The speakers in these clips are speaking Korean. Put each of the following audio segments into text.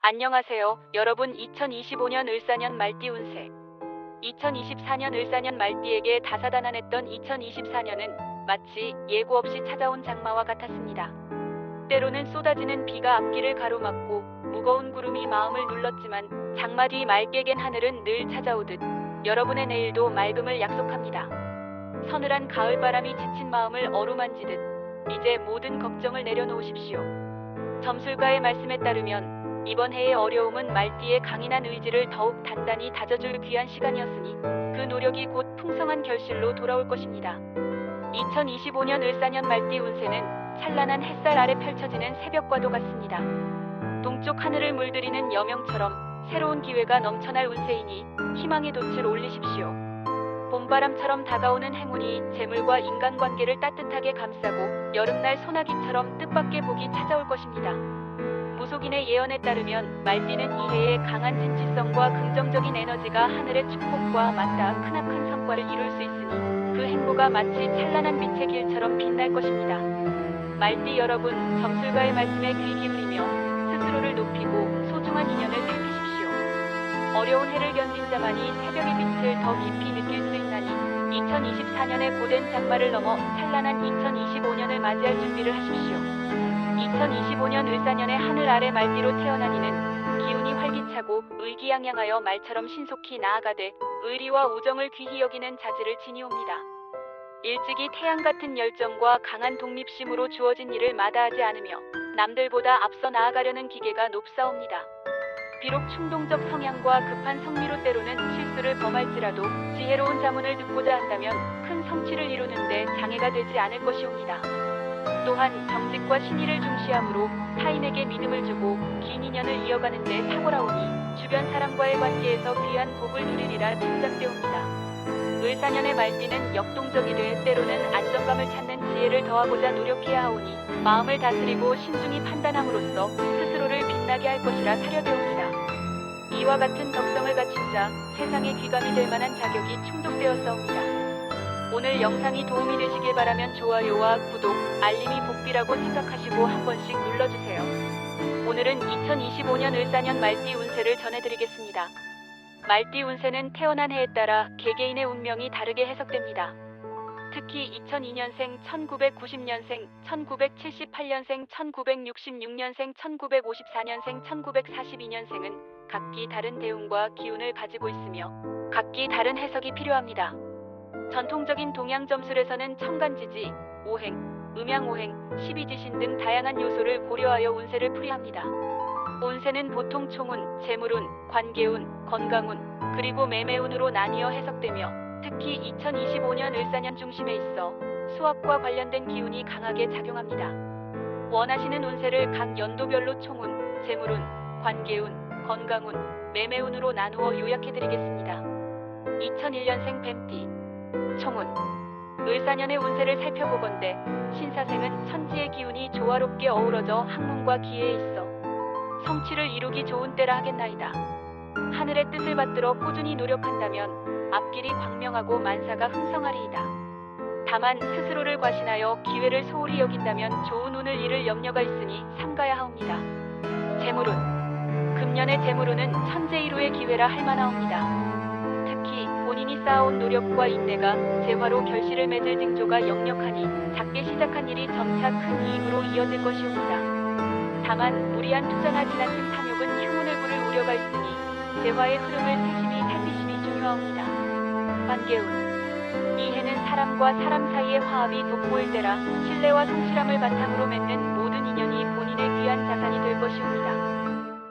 안녕하세요, 여러분. 2025년 을사년 말띠 운세. 2024년 을사년 말띠에게 다사다난했던 2024년은 마치 예고 없이 찾아온 장마와 같았습니다. 때로는 쏟아지는 비가 앞길을 가로막고 무거운 구름이 마음을 눌렀지만 장마 뒤 맑게 갠 하늘은 늘 찾아오듯 여러분의 내일도 맑음을 약속합니다. 서늘한 가을바람이 지친 마음을 어루만지듯 이제 모든 걱정을 내려놓으십시오. 점술가의 말씀에 따르면 이번 해의 어려움은 말띠의 강인한 의지를 더욱 단단히 다져줄 귀한 시간이었으니 그 노력이 곧 풍성한 결실로 돌아올 것입니다. 2025년 을사년 말띠 운세는 찬란한 햇살 아래 펼쳐지는 새벽과도 같습니다. 동쪽 하늘을 물들이는 여명처럼 새로운 기회가 넘쳐날 운세이니 희망의 돛을 올리십시오. 봄바람처럼 다가오는 행운이 재물과 인간관계를 따뜻하게 감싸고 여름날 소나기처럼 뜻밖의 복이 찾아올 것입니다. 무속인의 예언에 따르면 말띠는 이 해에 강한 진취성과 긍정적인 에너지가 하늘의 축복과 맞닿아 크나큰 성과를 이룰 수 있으니 그 행보가 마치 찬란한 빛의 길처럼 빛날 것입니다. 말띠 여러분, 점술가의 말씀에 귀 기울이며 스스로를 높이고 소중한 인연을 살피십시오. 어려운 해를 견딘 자만이 새벽의 빛을 더 깊이 느낄 수 있나니 2024년의 고된 장마를 넘어 찬란한 2025년을 맞이할 준비를 하십시오. 2025년 을사년의 하늘 아래 말띠로 태어난 이는 기운이 활기차고 의기양양하여 말처럼 신속히 나아가되 의리와 우정을 귀히 여기는 자질을 지니옵니다. 일찍이 태양 같은 열정과 강한 독립심으로 주어진 일을 마다하지 않으며 남들보다 앞서 나아가려는 기계가 높사옵니다. 비록 충동적 성향과 급한 성미로 때로는 실수를 범할지라도 지혜로운 자문을 듣고자 한다면 큰 성취를 이루는데 장애가 되지 않을 것이옵니다. 또한 정직과 신의를 중시함으로 타인에게 믿음을 주고 긴 인연을 이어가는 데 탁월하오니 주변 사람과의 관계에서 귀한 복을 누리리라 짐작되옵니다. 을사년의 말띠는 역동적이되 때로는 안정감을 찾는 지혜를 더하고자 노력해야 하오니 마음을 다스리고 신중히 판단함으로써 스스로를 빛나게 할 것이라 사려되옵니다. 이와 같은 덕성을 갖춘 자, 세상에 귀감이 될 만한 자격이 충족되었사옵니다. 오늘 영상이 도움이 되시길 바라면 좋아요와 구독, 알림이 복비라고 생각하시고 한 번씩 눌러주세요. 오늘은 2025년 을사년 말띠 운세를 전해드리겠습니다. 말띠 운세는 태어난 해에 따라 개개인의 운명이 다르게 해석됩니다. 특히 2002년생, 1990년생, 1978년생, 1966년생, 1954년생, 1942년생은 각기 다른 대운과 기운을 가지고 있으며 각기 다른 해석이 필요합니다. 전통적인 동양 점술에서는 천간지지, 오행, 음양오행, 십이지신 등 다양한 요소를 고려하여 운세를 풀이합니다. 운세는 보통 총운, 재물운, 관계운, 건강운, 그리고 매매운으로 나뉘어 해석되며 특히 2025년 을사년 중심에 있어 수학과 관련된 기운이 강하게 작용합니다. 원하시는 운세를 각 연도별로 총운, 재물운, 관계운, 건강운, 매매운으로 나누어 요약해드리겠습니다. 2001년생 뱀띠 총운. 을사년의 운세를 살펴보건대 신사생은 천지의 기운이 조화롭게 어우러져 학문과 기회에 있어 성취를 이루기 좋은 때라 하겠나이다. 하늘의 뜻을 받들어 꾸준히 노력한다면 앞길이 광명하고 만사가 흥성하리이다. 다만 스스로를 과신하여 기회를 소홀히 여긴다면 좋은 운을 잃을 염려가 있으니 삼가야 하옵니다. 재물운. 금년의 재물운은 천재일우의 기회라 할 만하옵니다. 특히 본인이 쌓아온 노력과 인내가 재화로 결실을 맺을 징조가 역력하니 작게 시작한 일이 점차 큰 이익으로 이어질 것이옵니다. 다만 무리한 투자나 지나친 탐욕은 흉운을 부를 우려가 있으니 재화의 흐름을 세심히 살피심이 중요합니다. 관계운. 이 해는 사람과 사람 사이의 화합이 돋보일 때라 신뢰와 성실함을 바탕으로 맺는 모든 인연이 본인의 귀한 자산이 될 것이옵니다.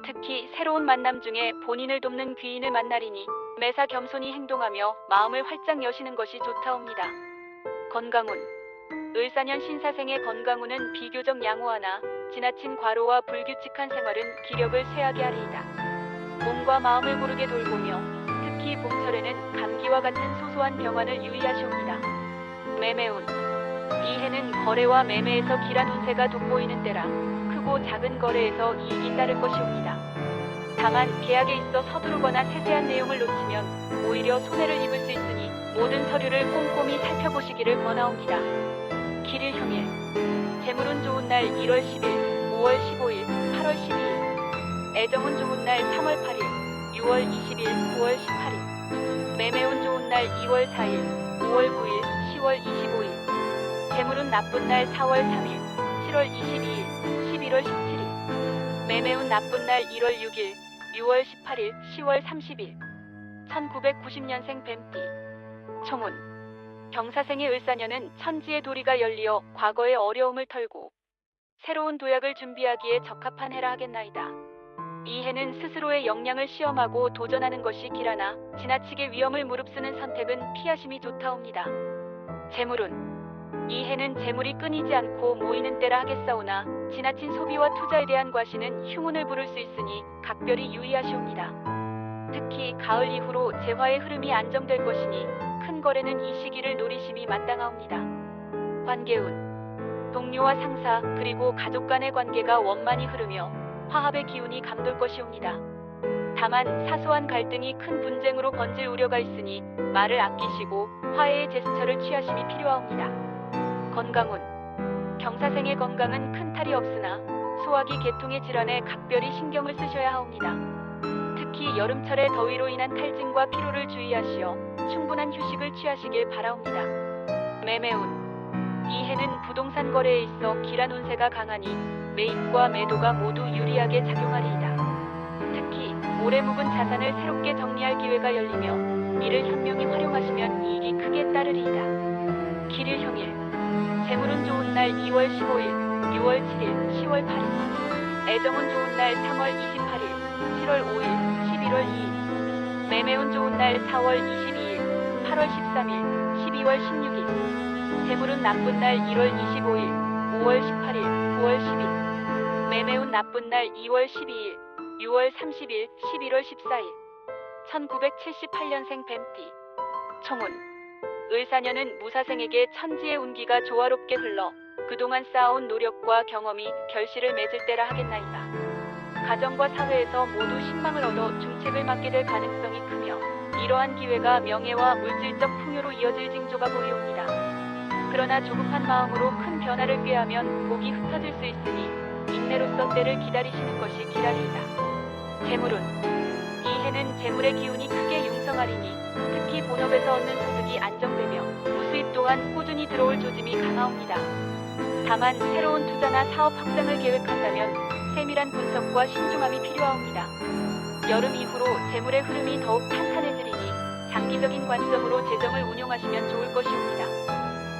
특히 새로운 만남 중에 본인을 돕는 귀인을 만나리니 매사 겸손히 행동하며 마음을 활짝 여시는 것이 좋다옵니다. 건강운. 을사년 신사생의 건강운은 비교적 양호하나 지나친 과로와 불규칙한 생활은 기력을 쇠하게 하리이다. 몸과 마음을 고르게 돌보며 특히 봄철에는 감기와 같은 소소한 병환을 유의하시옵니다. 매매운. 이 해는 거래와 매매에서 길한 운세가 돋보이는 때라 크고 작은 거래에서 이익이 따를 것이옵니다. 다만 계약에 있어 서두르거나 세세한 내용을 놓치면 오히려 손해를 입을 수 있으니 모든 서류를 꼼꼼히 살펴보시기를 권하옵니다. 길일흉일. 재물운 좋은 날 1월 10일, 5월 15일, 8월 12일. 애정운 좋은 날 3월 8일, 6월 20일, 9월 18일. 매매운 좋은 날 2월 4일, 5월 9일, 10월 25일. 재물운 나쁜 날 4월 3일, 7월 22일, 11월 17일. 매매운 나쁜 날 1월 6일, 6월 18일, 10월 30일. 1990년생 뱀띠. 총운. 경사생의 을사년은 천지의 도리가 열리어 과거의 어려움을 털고 새로운 도약을 준비하기에 적합한 해라 하겠나이다. 이 해는 스스로의 역량을 시험하고 도전하는 것이 길하나 지나치게 위험을 무릅쓰는 선택은 피하심이 좋다옵니다. 재물운. 이 해는 재물이 끊이지 않고 모이는 때라 하겠사오나 지나친 소비와 투자에 대한 과시는 흉운을 부를 수 있으니 각별히 유의하시옵니다. 특히 가을 이후로 재화의 흐름이 안정될 것이니 큰 거래는 이 시기를 노리심이 마땅하옵니다. 관계운. 동료와 상사 그리고 가족 간의 관계가 원만히 흐르며 화합의 기운이 감돌 것이옵니다. 다만 사소한 갈등이 큰 분쟁으로 번질 우려가 있으니 말을 아끼시고 화해의 제스처를 취하심이 필요하옵니다. 건강운. 경사생의 건강은 큰 탈이 없으나 소화기 계통의 질환에 각별히 신경을 쓰셔야 하옵니다. 특히 여름철의 더위로 인한 탈진과 피로를 주의하시어 충분한 휴식을 취하시길 바라옵니다. 매매운. 이 해는 부동산 거래에 있어 길한 운세가 강하니 매입과 매도가 모두 유리하게 작용하리이다. 특히 오래 묵은 자산을 새롭게 정리할 기회가 열리며 이를 현명히 활용하시면 이익이 크게 따르리이다. 길일형일. 재물운 좋은 날 2월 15일, 6월 7일, 10월 8일. 애정운 좋은 날 3월 28일, 7월 5일, 11월 2일. 매매운 좋은 날 4월 22일, 8월 13일, 12월 16일. 재물운 나쁜 날 1월 25일, 5월 18일, 9월 10일. 매매운 나쁜 날 2월 12일, 6월 30일, 11월 14일. 1978년생 뱀띠. 총운. 을사년은 무사생에게 천지의 운기가 조화롭게 흘러 그동안 쌓아온 노력과 경험이 결실을 맺을 때라 하겠나이다. 가정과 사회에서 모두 신망을 얻어 중책을 맡게 될 가능성이 크며 이러한 기회가 명예와 물질적 풍요로 이어질 징조가 보이옵니다. 그러나 조급한 마음으로 큰 변화를 꾀하면 복이 흩어질 수 있으니 인내로서 때를 기다리시는 것이 기라리이다. 재물운. 이 해는 재물의 기운이 크게 융성하리니 특히 본업에서 얻는 소득이 안정되며 부수입 또한 꾸준히 들어올 조짐이 강하옵니다. 다만 새로운 투자나 사업 확장을 계획한다면 세밀한 분석과 신중함이 필요하옵니다. 여름 이후로 재물의 흐름이 더욱 탄탄해지리니 장기적인 관점으로 재정을 운용하시면 좋을 것이옵니다.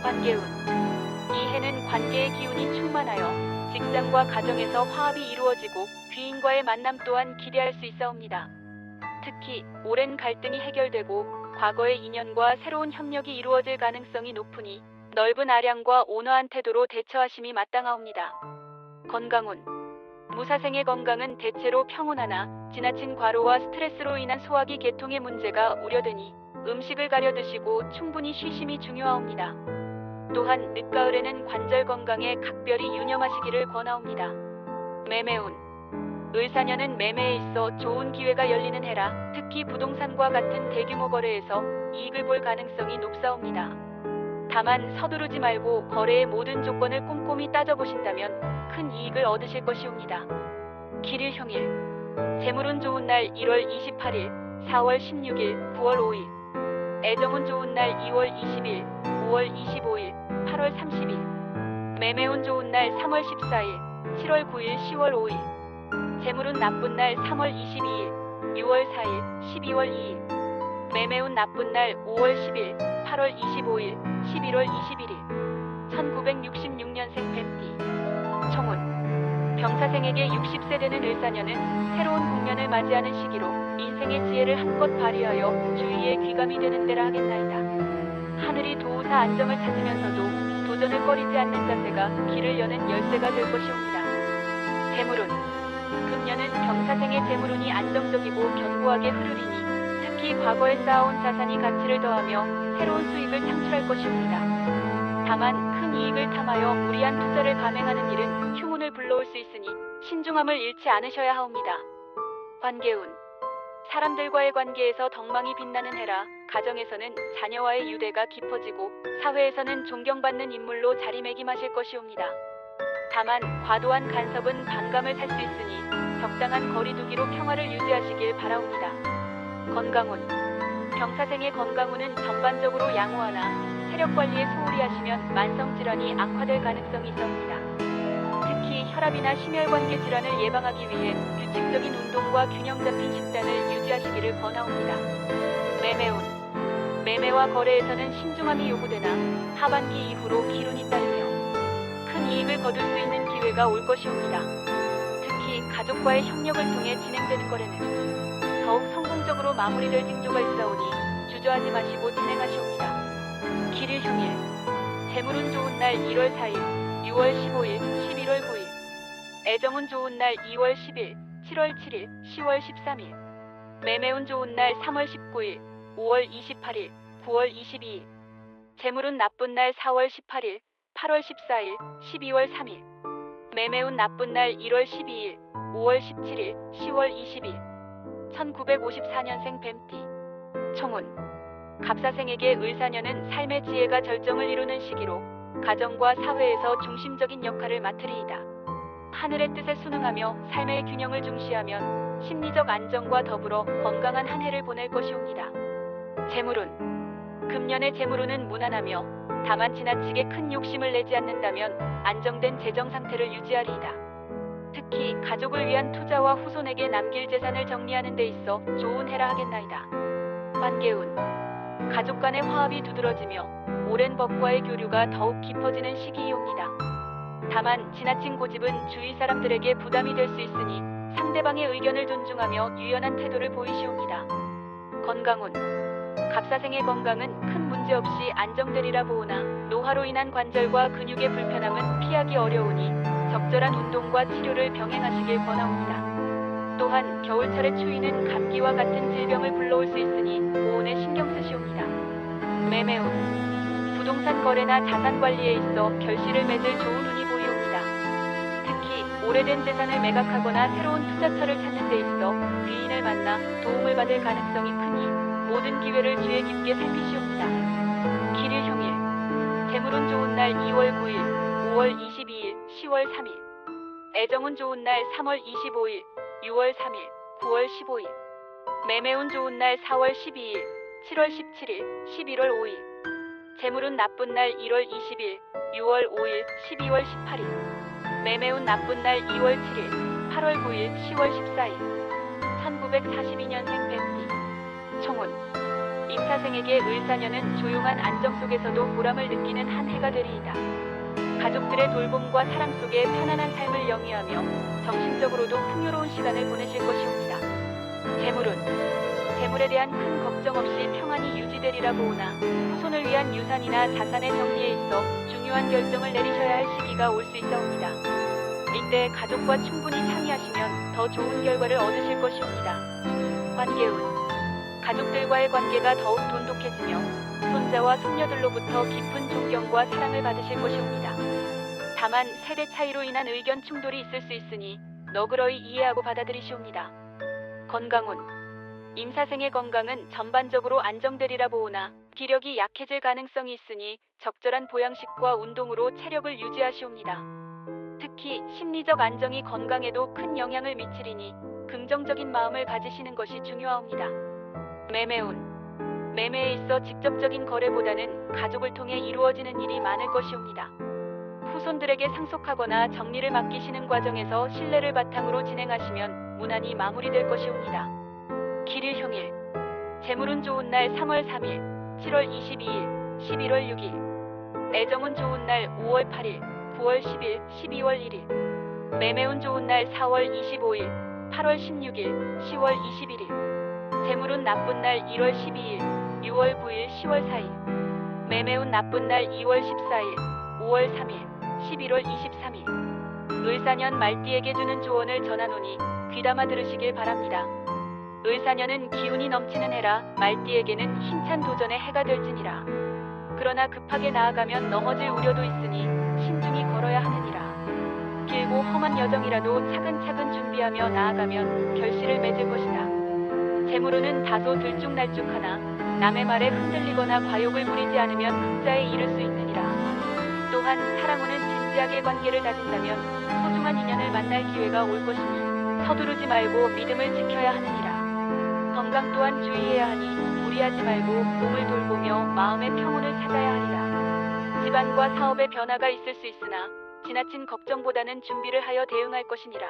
관계운. 이 해는 관계의 기운이 충만하여 직장과 가정에서 화합이 이루어지고 귀인과의 만남 또한 기대할 수 있사옵니다. 특히 오랜 갈등이 해결되고 과거의 인연과 새로운 협력이 이루어질 가능성이 높으니 넓은 아량과 온화한 태도로 대처하심이 마땅하옵니다. 건강운. 무사생의 건강은 대체로 평온하나 지나친 과로와 스트레스로 인한 소화기 계통의 문제가 우려되니 음식을 가려 드시고 충분히 쉬심이 중요하옵니다. 또한 늦가을에는 관절 건강에 각별히 유념하시기를 권하옵니다. 매매운. 을사년은 매매에 있어 좋은 기회가 열리는 해라 특히 부동산과 같은 대규모 거래에서 이익을 볼 가능성이 높사옵니다. 다만 서두르지 말고 거래의 모든 조건을 꼼꼼히 따져보신다면 큰 이익을 얻으실 것이옵니다. 길일형일. 재물운 좋은 날 1월 28일, 4월 16일, 9월 5일. 애정운 좋은 날 2월 20일, 5월 25일, 8월 30일. 매매운 좋은 날 3월 14일, 7월 9일, 10월 5일. 재물운 나쁜 날 3월 22일, 6월 4일, 12월 2일. 매매운 나쁜 날 5월 10일, 8월 25일, 11월 21일. 1966년생 뱀띠. 총운. 병사생에게 60세 되는 을사년은 새로운 국면을 맞이하는 시기로 인생의 지혜를 한껏 발휘하여 주위에 귀감이 되는 때라 하겠나이다. 하늘이 도우사 안정을 찾으면서도 도전을 꺼리지 않는 자세가 길을 여는 열쇠가 될 것이옵니다. 재물운. 금년은 병사생의 재물운이 안정적이고 견고하게 흐르리니 특히 과거에 쌓아온 자산이 가치를 더하며 새로운 수익을 창출할 것이옵니다. 다만 큰 이익을 탐하여 무리한 투자를 감행하는 일은 흉운을 불러올 수 있으니 신중함을 잃지 않으셔야 하옵니다. 관계운. 사람들과의 관계에서 덕망이 빛나는 해라 가정에서는 자녀와의 유대가 깊어지고 사회에서는 존경받는 인물로 자리매김하실 것이옵니다. 다만 과도한 간섭은 반감을 살 수 있으니 적당한 거리두기로 평화를 유지하시길 바라옵니다. 건강운. 병사생의 건강운은 전반적으로 양호하나 체력 관리에 소홀히 하시면 만성질환이 악화될 가능성이 있습니다. 특히 혈압이나 심혈관계 질환을 예방하기 위해 규칙적인 운동과 균형 잡힌 식단을 유지하시기를 권하옵니다. 매매운. 매매와 거래에서는 신중함이 요구되나 하반기 이후로 기운이 따르며 큰 이익을 거둘 수 있는 기회가 올 것이옵니다. 특히 가족과의 협력을 통해 진행되는 거래는 더욱 성공적으로 마무리될 징조가 있사오니 주저하지 마시고 진행하시옵니다. 길일 휴일. 재물운 좋은 날 1월 4일, 6월 15일, 11월 9일. 애정운 좋은 날 2월 10일, 7월 7일, 10월 13일. 매매운 좋은 날 3월 19일, 5월 28일, 9월 22일. 재물운 나쁜 날 4월 18일, 8월 14일, 12월 3일. 매매운 나쁜 날 1월 12일, 5월 17일, 10월 20일. 1954년생 뱀띠. 총운. 갑사생에게 을사년은 삶의 지혜가 절정을 이루는 시기로 가정과 사회에서 중심적인 역할을 맡으리이다. 하늘의 뜻에 순응하며 삶의 균형을 중시하면 심리적 안정과 더불어 건강한 한 해를 보낼 것이옵니다. 재물운. 금년의 재물운은 무난하며 다만 지나치게 큰 욕심을 내지 않는다면 안정된 재정 상태를 유지하리이다. 특히 가족을 위한 투자와 후손에게 남길 재산을 정리하는 데 있어 좋은 해라 하겠나이다. 관계운. 가족 간의 화합이 두드러지며 오랜 법과의 교류가 더욱 깊어지는 시기이옵니다. 다만 지나친 고집은 주위 사람들에게 부담이 될 수 있으니 상대방의 의견을 존중하며 유연한 태도를 보이시옵니다. 건강운. 갑사생의 건강은 큰 문제 없이 안정되리라 보오나 노화로 인한 관절과 근육의 불편함은 피하기 어려우니 적절한 운동과 치료를 병행하시길 권하옵니다. 또한 겨울철의 추위는 감기와 같은 질병을 불러올 수 있으니 보온에 신경 쓰시옵니다. 매매운. 부동산 거래나 자산 관리에 있어 결실을 맺을 좋은 운이 보이옵니다. 특히 오래된 재산을 매각하거나 새로운 투자처를 찾는 데 있어 귀인을 만나 도움을 받을 가능성이 크니 모든 기회를 주의 깊게 살피시옵니다. 길일 휴일. 재물운 좋은 날 2월 9일, 5월 22일, 10월 3일. 애정운 좋은 날 3월 25일, 6월 3일, 9월 15일. 매매운 좋은 날 4월 12일, 7월 17일, 11월 5일. 재물운 나쁜 날 1월 20일, 6월 5일, 12월 18일. 매매운 나쁜 날 2월 7일, 8월 9일, 10월 14일. 1942년생 뱀띠. 총운. 임사생에게 을사년은 조용한 안정 속에서도 보람을 느끼는 한 해가 되리이다. 가족들의 돌봄과 사랑 속에 편안한 삶을 영위하며 정신적으로도 풍요로운 시간을 보내실 것이옵니다. 재물운. 재물에 대한 큰 걱정 없이 평안이 유지되리라 보오나 후손을 위한 유산이나 자산의 정리에 있어 중요한 결정을 내리셔야 할 시기가 올 수 있사옵니다. 이때 가족과 충분히 상의하시면 더 좋은 결과를 얻으실 것이옵니다. 관계운. 가족들과의 관계가 더욱 돈독해지며 손자와 손녀들로부터 깊은 존경과 사랑을 받으실 것이옵니다. 다만 세대 차이로 인한 의견 충돌이 있을 수 있으니 너그러이 이해하고 받아들이시옵니다. 건강운. 임사생의 건강은 전반적으로 안정되리라 보오나 기력이 약해질 가능성이 있으니 적절한 보양식과 운동으로 체력을 유지하시옵니다. 특히 심리적 안정이 건강에도 큰 영향을 미치리니 긍정적인 마음을 가지시는 것이 중요합니다. 매매운. 매매에 있어 직접적인 거래보다는 가족을 통해 이루어지는 일이 많을 것이옵니다. 후손들에게 상속하거나 정리를 맡기시는 과정에서 신뢰를 바탕으로 진행하시면 무난히 마무리될 것이옵니다. 길일 휴일. 재물운 좋은 날 3월 3일, 7월 22일, 11월 6일. 애정운 좋은 날 5월 8일, 9월 10일, 12월 1일. 매매운 좋은 날 4월 25일, 8월 16일, 10월 21일. 재물운 나쁜 날 1월 12일, 6월 9일, 10월 4일. 매매운 나쁜 날 2월 14일, 5월 3일, 11월 23일. 을사년 말띠에게 주는 조언을 전하노니 귀담아 들으시길 바랍니다. 을사년은 기운이 넘치는 해라 말띠에게는 힘찬 도전의 해가 될지니라. 그러나 급하게 나아가면 넘어질 우려도 있으니 신중히 걸어야 하느니라. 길고 험한 여정이라도 차근차근 준비하며 나아가면 결실을 맺을 것이다. 재물운은 다소 들쭉날쭉하나 남의 말에 흔들리거나 과욕을 부리지 않으면 흑자에 이를 수 있느니라. 또한 사랑운은 진지하게 관계를 다진다면 소중한 인연을 만날 기회가 올 것이니 서두르지 말고 믿음을 지켜야 하느니라. 건강 또한 주의해야 하니 무리하지 말고 몸을 돌보며 마음의 평온을 찾아야 하리라. 집안과 사업의 변화가 있을 수 있으나 지나친 걱정보다는 준비를 하여 대응할 것이니라.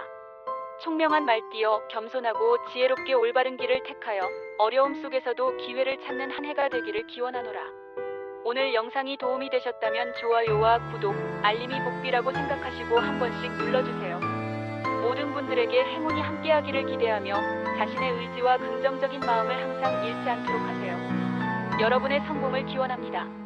총명한 말띠여, 겸손하고 지혜롭게 올바른 길을 택하여 어려움 속에서도 기회를 찾는 한 해가 되기를 기원하노라. 오늘 영상이 도움이 되셨다면 좋아요와 구독, 알림이 복비라고 생각하시고 한 번씩 눌러주세요. 모든 분들에게 행운이 함께하기를 기대하며 자신의 의지와 긍정적인 마음을 항상 잃지 않도록 하세요. 여러분의 성공을 기원합니다.